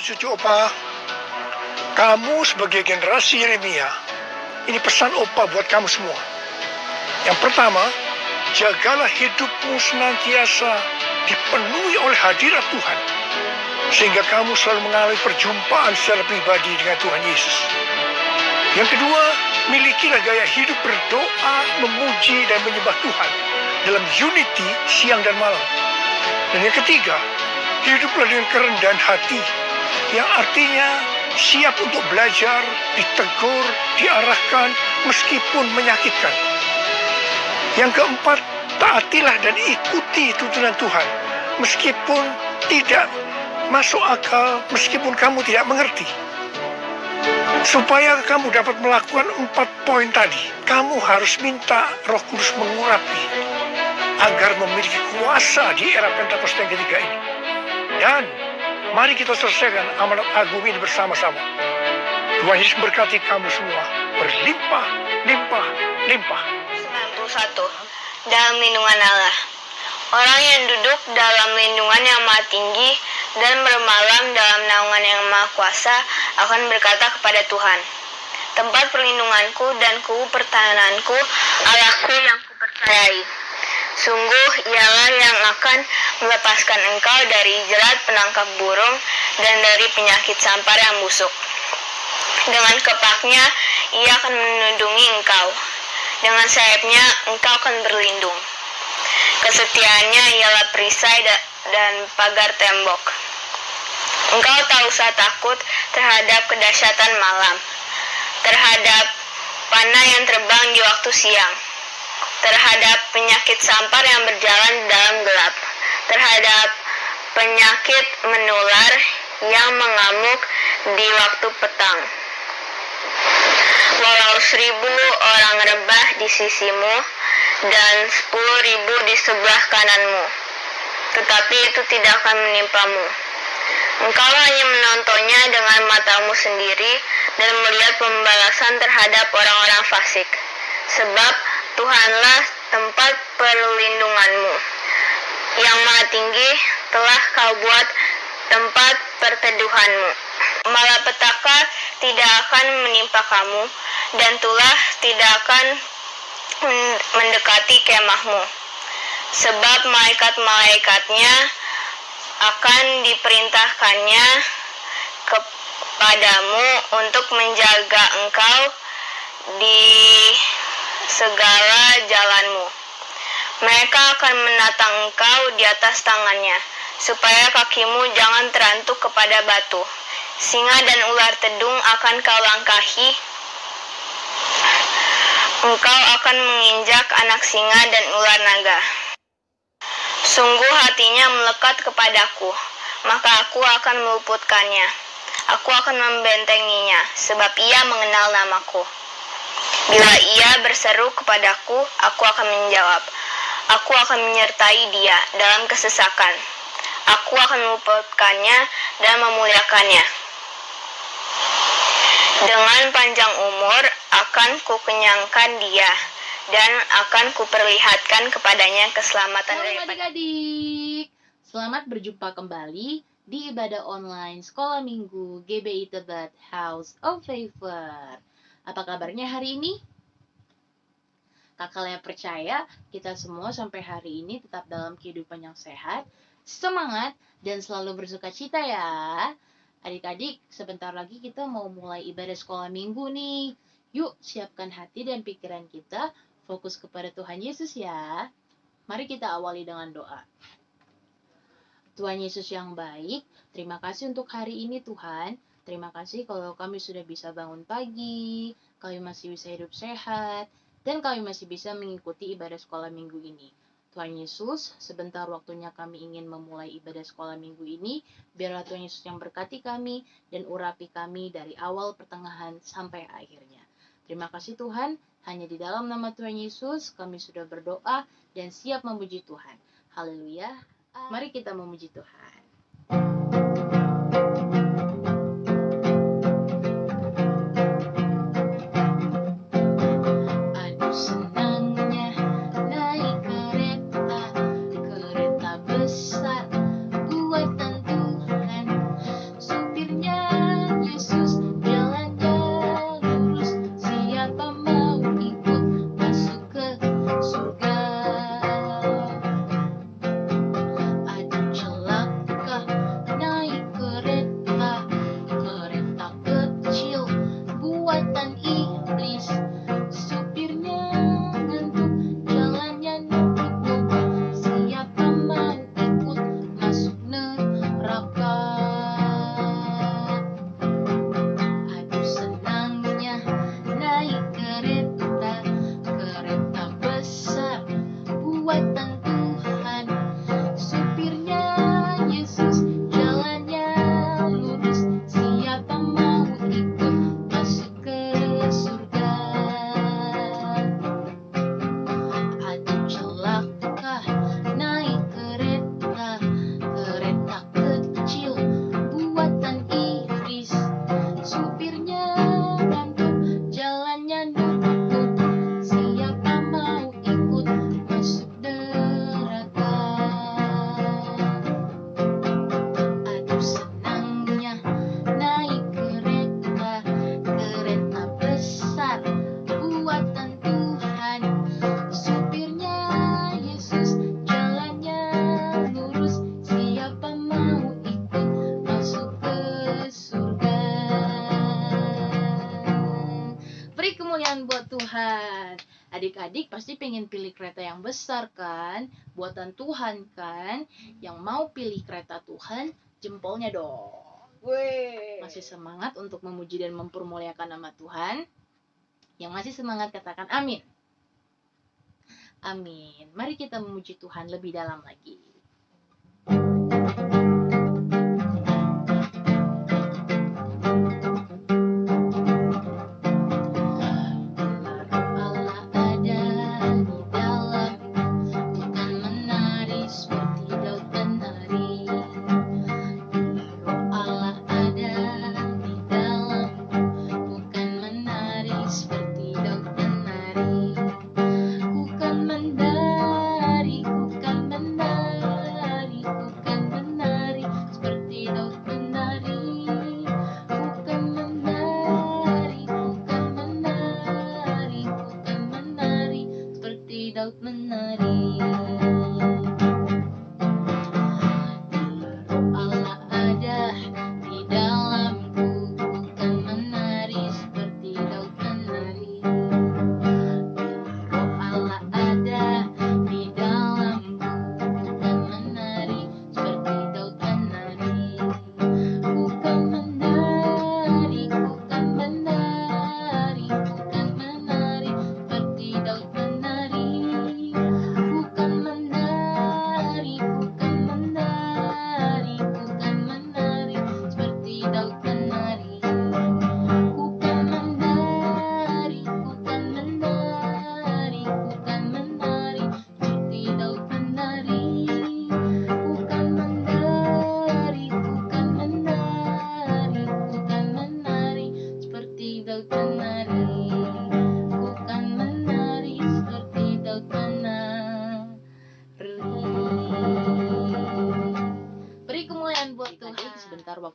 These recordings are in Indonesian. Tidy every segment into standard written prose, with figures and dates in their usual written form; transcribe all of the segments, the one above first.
cucu Opa, kamu sebagai generasi Yeremia, ini pesan Opa buat kamu semua. Yang pertama, jagalah hidupmu senantiasa dipenuhi oleh hadirat Tuhan, sehingga kamu selalu mengalami perjumpaan secara pribadi dengan Tuhan Yesus. Yang kedua, milikilah gaya hidup berdoa, memuji dan menyembah Tuhan dalam unity siang dan malam. Dan yang ketiga, hiduplah dengan kerendahan hati, yang artinya siap untuk belajar, ditegur, diarahkan meskipun menyakitkan. Yang keempat, taatilah dan ikuti tuntunan Tuhan meskipun tidak masuk akal, meskipun kamu tidak mengerti. Supaya kamu dapat melakukan 4 poin tadi, kamu harus minta Roh Kudus mengurapi agar memiliki kuasa di era Pentakosta yang ketiga ini. Dan mari kita selesaikan amanat agung ini bersama-sama. Tuhan Yesus berkati kamu semua berlimpah, limpah, limpah. 91. Dalam lindungan Allah. Orang yang duduk dalam lindungan yang maha tinggi dan bermalam dalam naungan yang maha kuasa akan berkata kepada Tuhan, tempat perlindunganku dan kubu pertahananku, Allahku yang kupercayai. Sungguh ialah yang akan melepaskan engkau dari jerat penangkap burung dan dari penyakit sampar yang busuk. Dengan kepaknya ia akan melindungi engkau. Dengan sayapnya engkau akan berlindung. Kesetiaannya ialah perisai dan pagar tembok. Engkau tak usah takut terhadap kedahsyatan malam, terhadap panah yang terbang di waktu siang, terhadap penyakit sampar yang berjalan dalam gelap, terhadap penyakit menular yang mengamuk di waktu petang. Walau 1.000 orang rebah di sisimu dan 10.000 di sebelah kananmu, tetapi itu tidak akan menimpamu. Engkau hanya menontonnya dengan matamu sendiri dan melihat pembalasan terhadap orang-orang fasik. Sebab Tuhanlah tempat perlindunganmu. Yang Maha Tinggi telah kau buat tempat perteduhanmu. Malapetaka tidak akan menimpa kamu, dan tulah tidak akan mendekati kemahmu. Sebab malaikat-malaikatnya akan diperintahkannya kepadamu untuk menjaga engkau di segala jalanmu. Mereka akan menatang engkau di atas tangannya, supaya kakimu jangan terantuk kepada batu. Singa dan ular tedung akan kau langkahi. Engkau akan menginjak anak singa dan ular naga. Sungguh hatinya melekat kepadaku, maka aku akan meluputkannya. Aku akan membentenginya, sebab ia mengenal namaku. Bila ia berseru kepadaku, aku akan menjawab. Aku akan menyertai dia dalam kesesakan. Aku akan meluputkannya dan memuliakannya. Dengan panjang umur akan kukenyangkan dia, dan akan kuperlihatkan kepadanya keselamatan daripada. Adik-adik, selamat berjumpa kembali di ibadah online Sekolah Minggu GBI Tebet House of Favor. Apa kabarnya hari ini? Kakak yang percaya, kita semua sampai hari ini tetap dalam kehidupan yang sehat, semangat, dan selalu bersuka cita ya. Adik-adik, sebentar lagi kita mau mulai ibadah sekolah minggu nih. Yuk, siapkan hati dan pikiran kita, fokus kepada Tuhan Yesus ya. Mari kita awali dengan doa. Tuhan Yesus yang baik, terima kasih untuk hari ini Tuhan. Terima kasih kalau kami sudah bisa bangun pagi, kami masih bisa hidup sehat, dan kami masih bisa mengikuti ibadah sekolah minggu ini. Tuhan Yesus, sebentar waktunya kami ingin memulai ibadah sekolah minggu ini, biarlah Tuhan Yesus yang berkati kami dan urapi kami dari awal, pertengahan, sampai akhirnya. Terima kasih Tuhan, hanya di dalam nama Tuhan Yesus kami sudah berdoa dan siap memuji Tuhan. Haleluya, mari kita memuji Tuhan. Besar buatan Tuhan, supirnya Tuhan. Adik-adik pasti pengen pilih kereta yang besar kan? Buatan Tuhan kan? Yang mau pilih kereta Tuhan, jempolnya dong. Masih semangat untuk memuji dan mempermuliakan nama Tuhan? Yang masih semangat katakan amin. Amin. Mari kita memuji Tuhan lebih dalam lagi.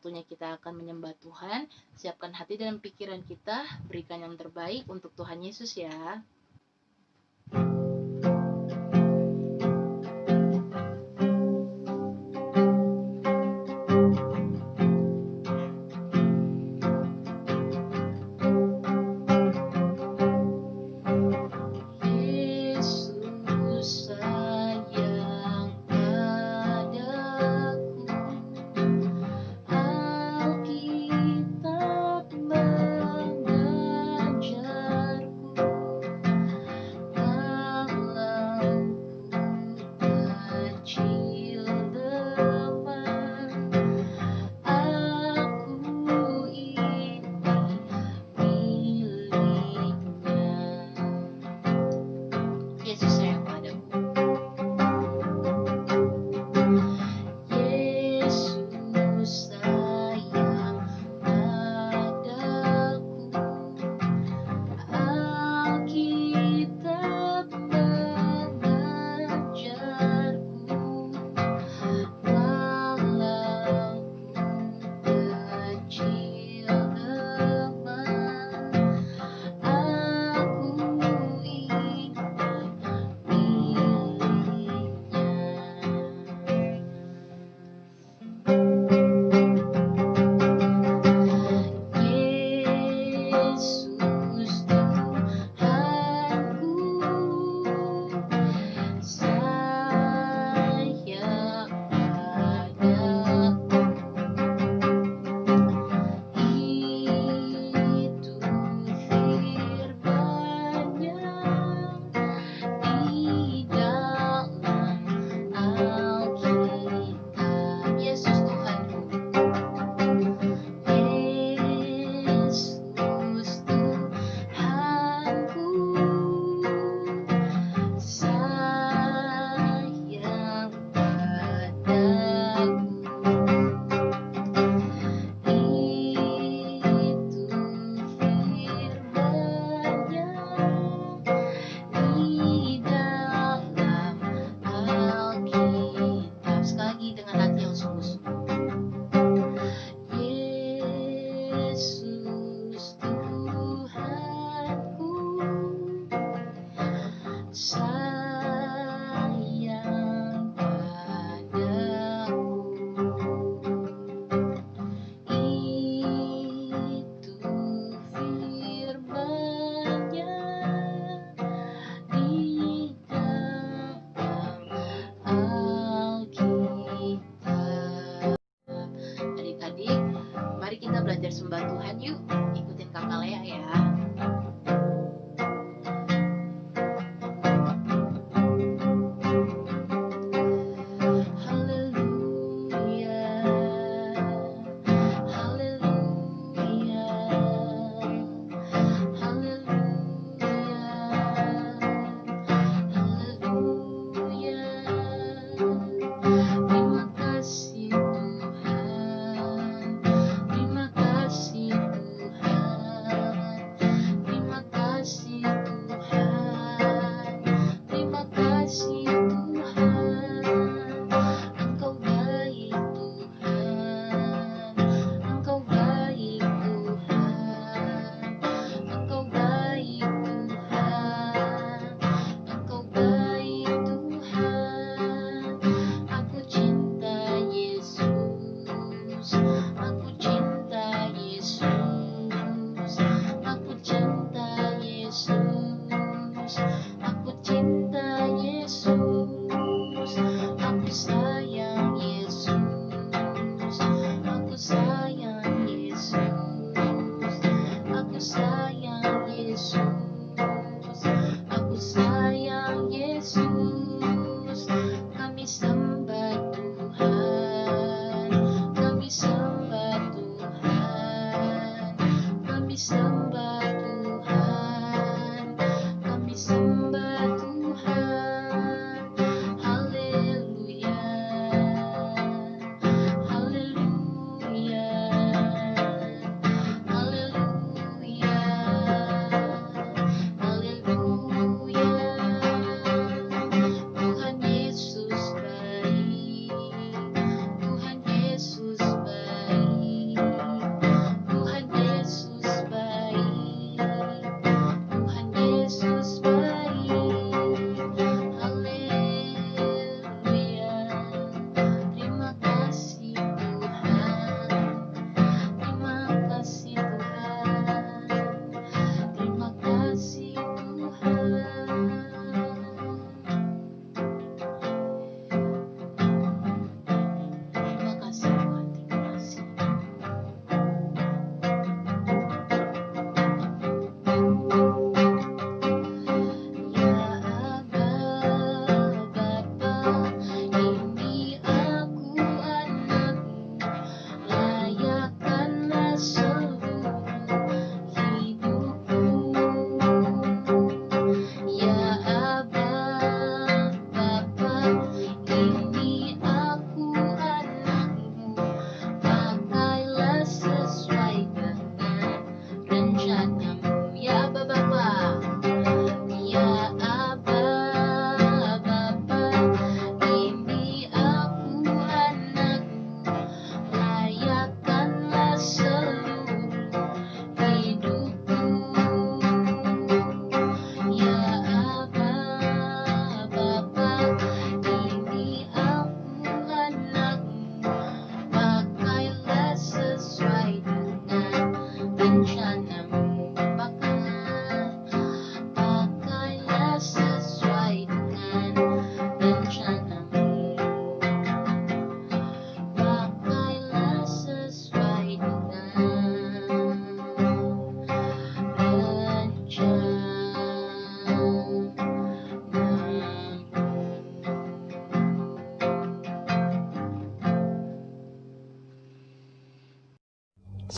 Waktunya kita akan menyembah Tuhan. Siapkan hati dan pikiran kita, berikan yang terbaik untuk Tuhan Yesus ya. sembah Tuhan yuk. Ikutin Kakak Lea ya.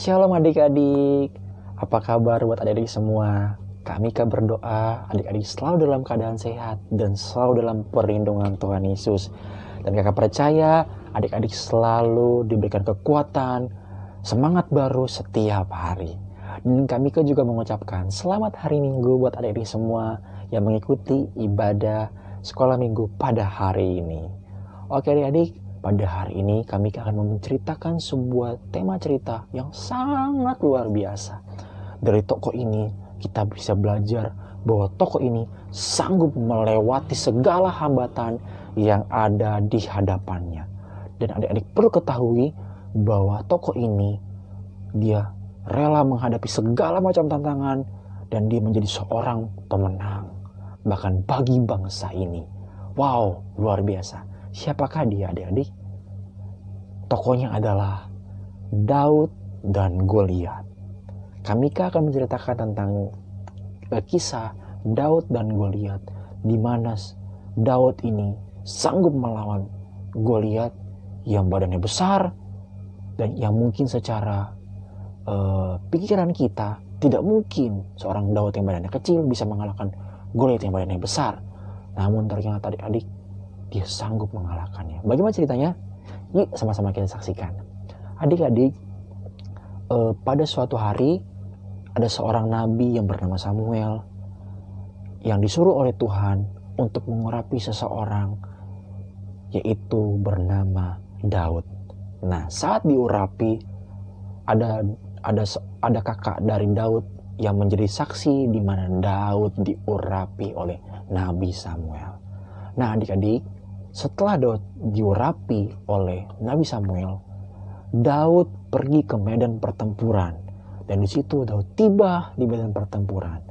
Shalom adik-adik, apa kabar buat adik-adik semua? Kami berdoa adik-adik selalu dalam keadaan sehat dan selalu dalam perlindungan Tuhan Yesus. Dan kakak percaya adik-adik selalu diberikan kekuatan, semangat baru setiap hari. Dan kami juga mengucapkan selamat hari Minggu buat adik-adik semua yang mengikuti ibadah sekolah minggu pada hari ini. Oke adik-adik, pada hari ini kami akan menceritakan sebuah tema cerita yang sangat luar biasa. Dari tokoh ini kita bisa belajar bahwa tokoh ini sanggup melewati segala hambatan yang ada di hadapannya. Dan adik-adik perlu ketahui bahwa tokoh ini dia rela menghadapi segala macam tantangan dan dia menjadi seorang pemenang bahkan bagi bangsa ini. Wow, luar biasa. Siapakah dia adik-adik? Tokohnya adalah Daud dan Goliat. Kamika akan menceritakan tentang kisah Daud dan Goliat, di mana Daud ini sanggup melawan Goliat yang badannya besar dan yang mungkin secara pikiran kita tidak mungkin seorang Daud yang badannya kecil bisa mengalahkan Goliat yang badannya besar. Namun ternyata adik-adik, dia sanggup mengalahkannya. Bagaimana ceritanya? Yuk sama-sama kita saksikan. Adik-adik, pada suatu hari ada seorang nabi yang bernama Samuel yang disuruh oleh Tuhan untuk mengurapi seseorang, yaitu bernama Daud. Nah, saat diurapi ada kakak dari Daud yang menjadi saksi di mana Daud diurapi oleh Nabi Samuel. Nah, adik-adik, setelah Daud diurapi oleh Nabi Samuel, Daud pergi ke medan pertempuran. Dan di situ Daud tiba di medan pertempuran.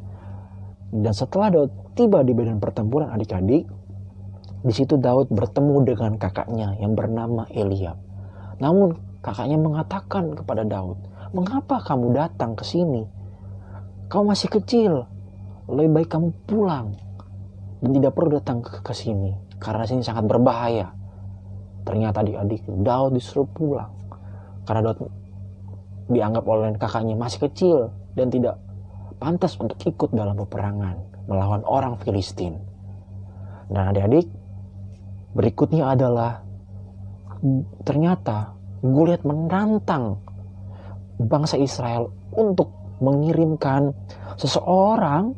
Dan setelah Daud tiba di medan pertempuran, adik-adik, di situ Daud bertemu dengan kakaknya yang bernama Eliab. Namun kakaknya mengatakan kepada Daud, "Mengapa kamu datang ke sini? Kamu masih kecil. Lebih baik kamu pulang dan tidak perlu datang ke sini karena sini sangat berbahaya." Ternyata adik-adik, Daud disuruh pulang karena Daud dianggap oleh kakaknya masih kecil dan tidak pantas untuk ikut dalam peperangan melawan orang Filistin. Dan adik-adik, berikutnya adalah ternyata Goliat menantang bangsa Israel untuk mengirimkan seseorang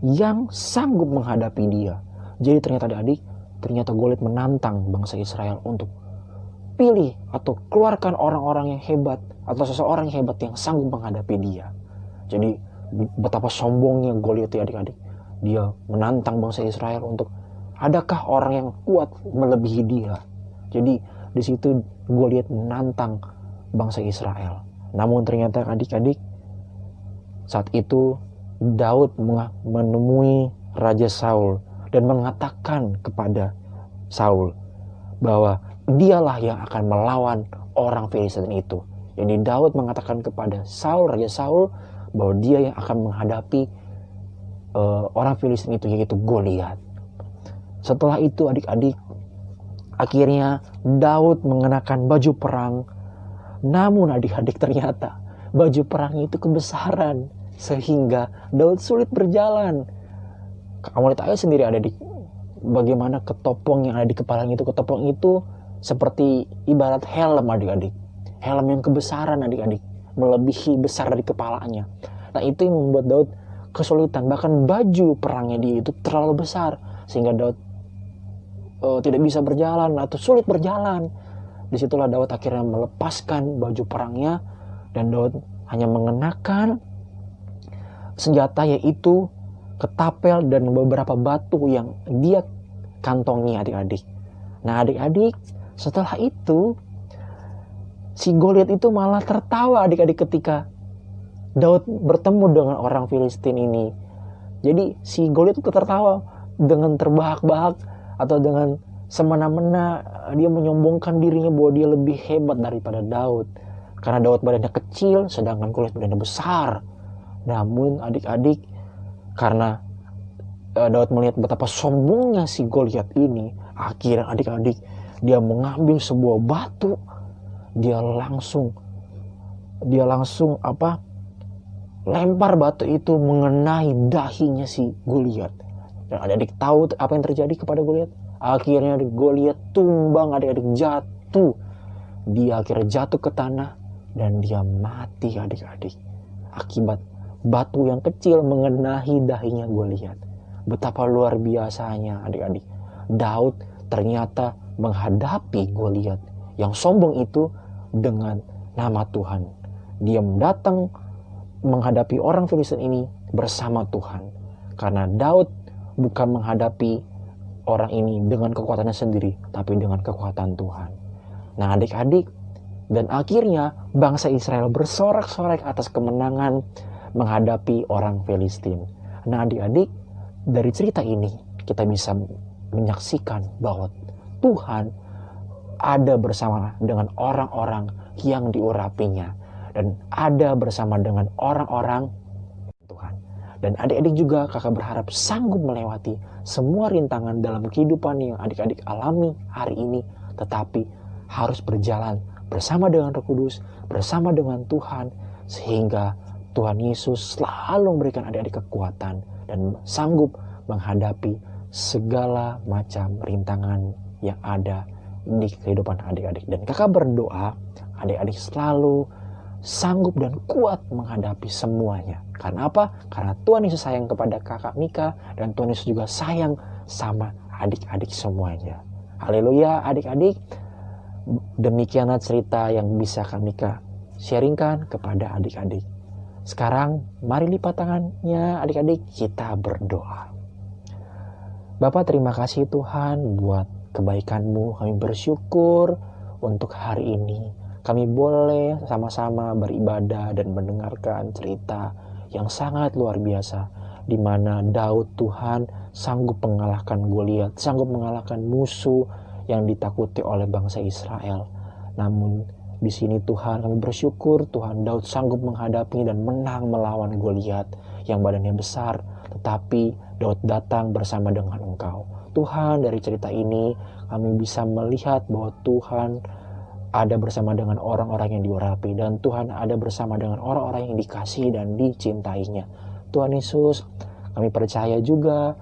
yang sanggup menghadapi dia. Jadi ternyata adik-adik, ternyata Goliat menantang bangsa Israel untuk pilih atau keluarkan orang-orang yang hebat atau seseorang yang hebat yang sanggup menghadapi dia. Jadi betapa sombongnya Goliat ya adik-adik. Dia menantang bangsa Israel untuk adakah orang yang kuat melebihi dia. Jadi di situ Goliat menantang bangsa Israel. Namun ternyata adik-adik, saat itu Daud menemui Raja Saul dan mengatakan kepada Saul bahwa dialah yang akan melawan orang Filistin itu. Jadi Daud mengatakan kepada Saul, Raja Saul, bahwa dia yang akan menghadapi orang Filistin itu, yaitu Goliat. Setelah itu adik-adik, akhirnya Daud mengenakan baju perang. Namun adik-adik, ternyata baju perang itu kebesaran sehingga Daud sulit berjalan. Kamu lihat aja sendiri adik, bagaimana ketopong yang ada di kepalanya itu. Ketopong itu seperti ibarat helm adik-adik. Helm yang kebesaran adik-adik, melebihi besar dari kepalanya. Nah, itu yang membuat Daud kesulitan. Bahkan baju perangnya dia itu terlalu besar sehingga Daud tidak bisa berjalan atau sulit berjalan. Disitulah Daud akhirnya melepaskan baju perangnya dan Daud hanya mengenakan senjata, yaitu ketapel dan beberapa batu yang dia kantongi adik-adik. Nah adik-adik, setelah itu si Goliat itu malah tertawa adik-adik ketika Daud bertemu dengan orang Filistin ini. Jadi si Goliat itu tertawa dengan terbahak-bahak atau dengan semena-mena. Dia menyombongkan dirinya bahwa dia lebih hebat daripada Daud. Karena Daud badannya kecil sedangkan Goliat badannya besar. Namun adik-adik, karena Daud melihat betapa sombongnya si Goliat ini, akhirnya adik-adik dia mengambil sebuah batu, dia langsung lempar batu itu mengenai dahinya si Goliat. Dan adik-adik tahu apa yang terjadi kepada Goliat? Akhirnya Goliat tumbang, adik-adik jatuh. Dia akhirnya jatuh ke tanah dan dia mati adik-adik. Akibat batu yang kecil mengenai dahinya Goliat. Betapa luar biasanya adik-adik. Daud ternyata menghadapi Goliat yang sombong itu dengan nama Tuhan. Dia datang menghadapi orang Filistin ini bersama Tuhan. Karena Daud bukan menghadapi orang ini dengan kekuatannya sendiri, tapi dengan kekuatan Tuhan. Nah adik-adik, dan akhirnya bangsa Israel bersorak-sorai atas kemenangan menghadapi orang Filistin. Nah adik-adik, dari cerita ini kita bisa menyaksikan bahwa Tuhan ada bersama dengan orang-orang yang diurapinya. dan ada bersama dengan orang-orang Tuhan. Dan adik-adik juga kakak berharap sanggup melewati semua rintangan dalam kehidupan yang adik-adik alami hari ini, tetapi harus berjalan bersama dengan Roh Kudus, bersama dengan Tuhan, sehingga Tuhan Yesus selalu memberikan adik-adik kekuatan dan sanggup menghadapi segala macam rintangan yang ada di kehidupan adik-adik. Dan kakak berdoa adik-adik selalu sanggup dan kuat menghadapi semuanya. Karena apa? Karena Tuhan Yesus sayang kepada kakak Mika, dan Tuhan Yesus juga sayang sama adik-adik semuanya. Haleluya adik-adik. Demikianlah cerita yang bisa Kak Mika sharingkan kepada adik-adik. Sekarang mari lipat tangannya adik-adik, kita berdoa. Bapa, terima kasih Tuhan buat kebaikan-Mu. Kami bersyukur untuk hari ini kami boleh sama-sama beribadah dan mendengarkan cerita yang sangat luar biasa, di mana Daud Tuhan sanggup mengalahkan Goliat, sanggup mengalahkan musuh yang ditakuti oleh bangsa Israel. Namun di sini Tuhan kami bersyukur Tuhan Daud sanggup menghadapi dan menang melawan Goliat yang badannya besar, tetapi Daud datang bersama dengan Engkau. Tuhan, dari cerita ini kami bisa melihat bahwa Tuhan ada bersama dengan orang-orang yang diurapi, dan Tuhan ada bersama dengan orang-orang yang dikasihi dan dicintainya. Tuhan Yesus, kami percaya juga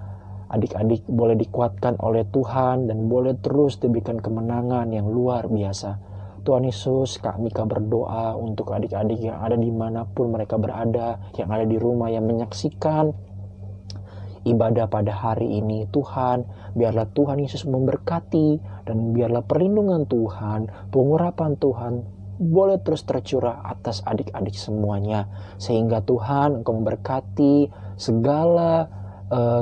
adik-adik boleh dikuatkan oleh Tuhan dan boleh terus diberikan kemenangan yang luar biasa. Tuhan Yesus, Kak Mika berdoa untuk adik-adik yang ada dimanapun mereka berada, yang ada di rumah, yang menyaksikan ibadah pada hari ini. Tuhan, biarlah Tuhan Yesus memberkati, dan biarlah perlindungan Tuhan, pengurapan Tuhan boleh terus tercurah atas adik-adik semuanya, sehingga Tuhan Engkau memberkati segala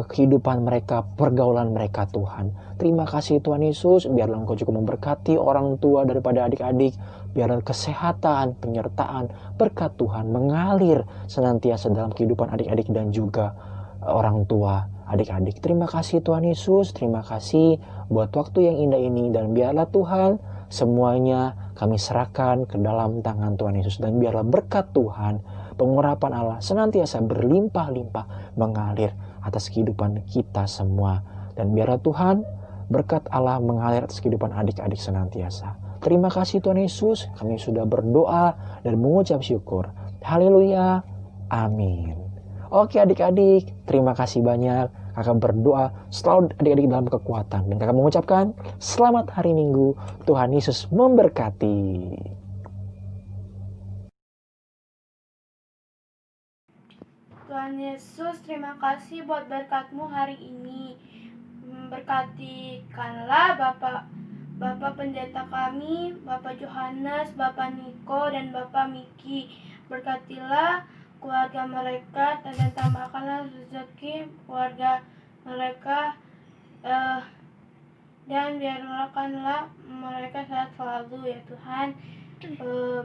kehidupan mereka, pergaulan mereka Tuhan. Terima kasih Tuhan Yesus, biarlah Engkau juga memberkati orang tua daripada adik-adik, biarlah kesehatan, penyertaan, berkat Tuhan mengalir senantiasa dalam kehidupan adik-adik dan juga orang tua adik-adik. Terima kasih Tuhan Yesus, terima kasih buat waktu yang indah ini, dan biarlah Tuhan semuanya kami serahkan ke dalam tangan Tuhan Yesus, dan biarlah berkat Tuhan, pengurapan Allah senantiasa berlimpah-limpah mengalir atas kehidupan kita semua, dan biarlah Tuhan berkat Allah mengalir atas kehidupan adik-adik senantiasa. Terima kasih Tuhan Yesus, kami sudah berdoa dan mengucap syukur. Haleluya, amin. Oke adik-adik, terima kasih banyak. Kakak berdoa selalu adik-adik dalam kekuatan, dan kakak mengucapkan selamat hari Minggu. Tuhan Yesus memberkati. Tuhan Yesus, terima kasih buat berkat-Mu hari ini. Berkatikanlah Bapak Pendeta kami, Bapak Johannes, Bapak Niko, dan Bapak Miki. Berkatilah keluarga mereka, dan tambahkanlah rezeki keluarga mereka, dan biarkanlah mereka sehat selalu ya Tuhan.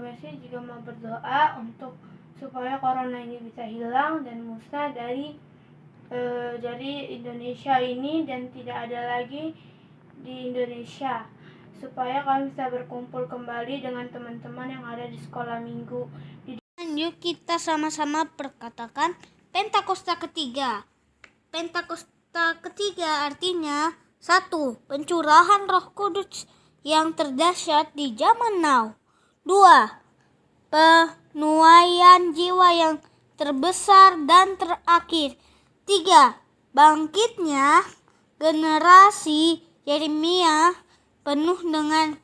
Messi juga mau berdoa untuk supaya corona ini bisa hilang dan musnah dari Indonesia ini, dan tidak ada lagi di Indonesia, supaya kami bisa berkumpul kembali dengan teman-teman yang ada di sekolah minggu. Yuk kita sama-sama perkatakan Pentakosta ketiga. Pentakosta ketiga artinya 1. Pencurahan Roh Kudus yang terdahsyat di zaman now. 2. Penuaian jiwa yang terbesar dan terakhir. 3. Bangkitnya generasi Yeremia penuh dengan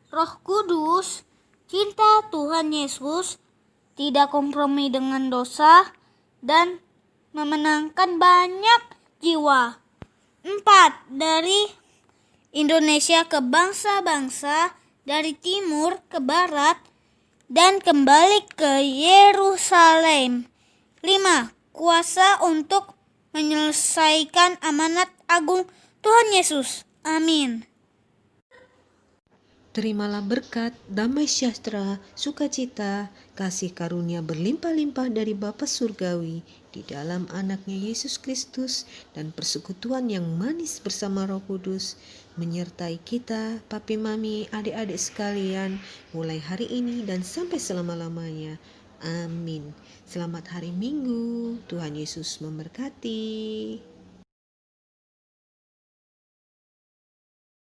Roh Kudus, cinta Tuhan Yesus, tidak kompromi dengan dosa, dan memenangkan banyak jiwa. 4. Dari Indonesia ke bangsa-bangsa, dari timur ke barat, dan kembali ke Yerusalem. 5. Kuasa untuk menyelesaikan amanat agung Tuhan Yesus. Amin. Terimalah berkat, damai sejahtera, sukacita kasih karunia berlimpah-limpah dari Bapa Surgawi di dalam anaknya Yesus Kristus dan persekutuan yang manis bersama Roh Kudus menyertai kita, papi mami, adik-adik sekalian, mulai hari ini dan sampai selama-lamanya. Amin. Selamat hari Minggu. Tuhan Yesus memberkati.